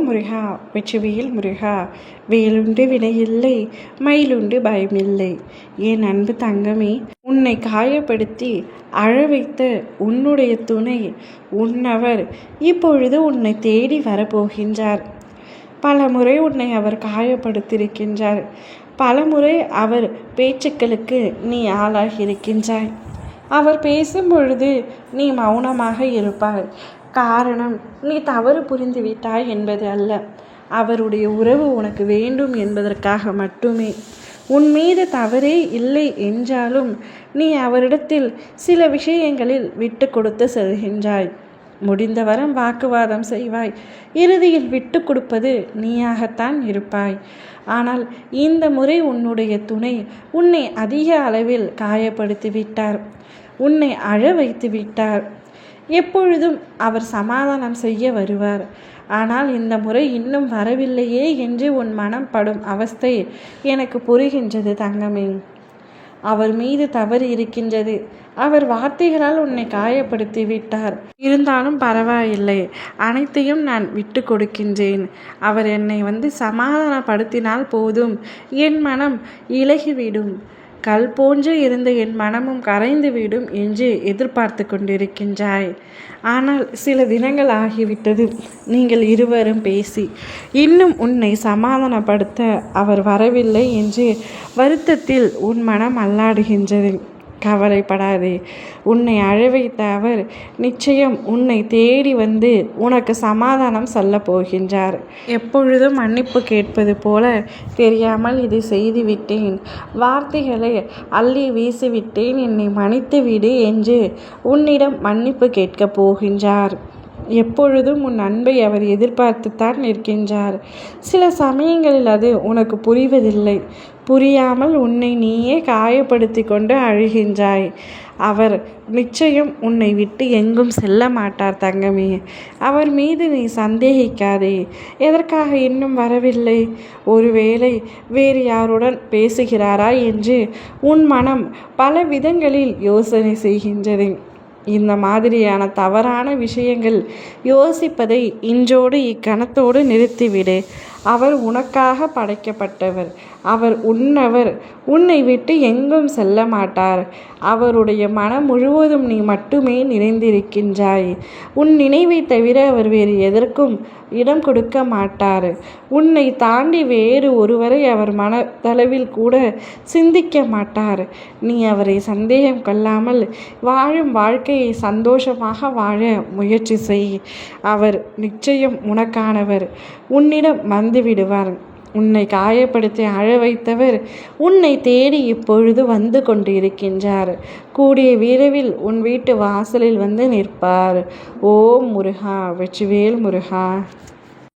முருகா வெற்றிவேல் முருகா, வேலுண்டு வினையில்லை மயிலுண்டு பயமில்லை. என் அன்பு தங்கமே, உன்னை காயப்படுத்தி அழ வைத்த உன்னுடைய துணை உன்னவர் இப்பொழுது உன்னை தேடி வரப்போகின்றார். பலமுறை உன்னை அவர் காயப்படுத்தியிருக்கின்றார். பலமுறை அவர் பேச்சுக்களுக்கு நீ ஆளாகியிருக்கின்றாய். அவர் பேசும் பொழுது நீ மௌனமாக இருப்பாய். காரணம், நீ தவறு புரிந்துவிட்டாய் என்பது அல்ல, அவருடைய உறவு உனக்கு வேண்டும் என்பதற்காக மட்டுமே. உன் மீது தவறே இல்லை என்றாலும் நீ அவரிடத்தில் சில விஷயங்களில் விட்டு கொடுத்து செல்கின்றாய். முடிந்தவரம் வாக்குவாதம் செய்வாய். இறுதியில் விட்டு கொடுப்பது நீயாகத்தான் இருப்பாய். ஆனால் இந்த முறை உன்னுடைய துணை உன்னை அதிக அளவில் காயப்படுத்தி விட்டார். உன்னை அழ வைத்து விட்டார். எப்பொழுதும் அவர் சமாதானம் செய்ய வருவார். ஆனால் இந்த முறை இன்னும் வரவில்லையே என்று உன் மனம் படும் அவஸ்தை எனக்கு புரிகின்றது தங்கமே. அவர் மீது தவறு இருக்கின்றது. அவர் வார்த்தைகளால் உன்னை காயப்படுத்தி விட்டார். இருந்தாலும் பரவாயில்லை, அனைத்தையும் நான் விட்டு கொடுக்கின்றேன். அவர் என்னை சமாதானப்படுத்தினால் போதும், என் மனம் இலகிவிடும். கல் போன்று இருந்த என் மனமும் கரைந்துவிடும் என்று எதிர்பார்த்து கொண்டிருக்கின்றாய். ஆனால் சில தினங்கள் ஆகிவிட்டது நீங்கள் இருவரும் பேசி. இன்னும் உன்னை சமாதானப்படுத்த அவர் வரவில்லை என்று வருத்தத்தில் உன் மனம் அல்லாடுகின்றது. கவலைப்படாதே. உன்னை அழ வைத்த அவர் நிச்சயம் உன்னை தேடி வந்து உனக்கு சமாதானம் சொல்ல போகின்றார். எப்பொழுதும் மன்னிப்பு கேட்பது போல தெரியாமல் இதை செய்துவிட்டேன், வார்த்தைகளை அள்ளி வீசிவிட்டேன், என்னை மன்னித்து விடு என்று உன்னிடம் மன்னிப்பு கேட்கப் போகின்றார். எப்பொழுதும் உன் அன்பை அவர் எதிர்பார்த்துத்தான் இருக்கின்றார். சில சமயங்களில் அது உனக்கு புரிவதில்லை. புரியாமல் உன்னை நீயே காயப்படுத்தி கொண்டு அழுகின்றாய். அவர் நிச்சயம் உன்னை விட்டு எங்கும் செல்ல மாட்டார் தங்கமே. அவர் மீது நீ சந்தேகிக்காதே. எதற்காக இன்னும் வரவில்லை? ஒருவேளை வேறு யாருடன் பேசுகிறாரா என்று உன் மனம் பல விதங்களில் யோசனை செய்கின்றது. இந்த மாதிரியான தவறான விஷயங்கள் யோசிப்பதை இன்றோடு இக்கணத்தோடு நிறுத்திவிடு. அவர் உனக்காக படைக்கப்பட்டவர். அவர் உன்னவர். உன்னை விட்டு எங்கும் செல்ல மாட்டார். அவருடைய மனம் முழுவதும் நீ மட்டுமே நிறைந்திருக்கின்றாய். உன் நினைவை தவிர அவர் வேறு எதற்கும் இடம் கொடுக்க மாட்டார். உன்னை தாண்டி வேறு ஒருவரை அவர் மனதளவில் கூட சிந்திக்க மாட்டார். நீ அவரை சந்தேகம் கொள்ளாமல் வாழும் வாழ்க்கையை சந்தோஷமாக வாழ முயற்சி செய். அவர் நிச்சயம் உனக்கானவர். உன்னிடம் வந்துவிடுவார். உன்னை காயப்படுத்தி அழ வைத்தவர் உன்னை தேடி இப்பொழுது வந்து கொண்டிருக்கின்றார். கூடிய விரைவில் உன் வீட்டு வாசலில் வந்து நிற்பார். ஓம் முருகா வெற்றிவேல் முருகா.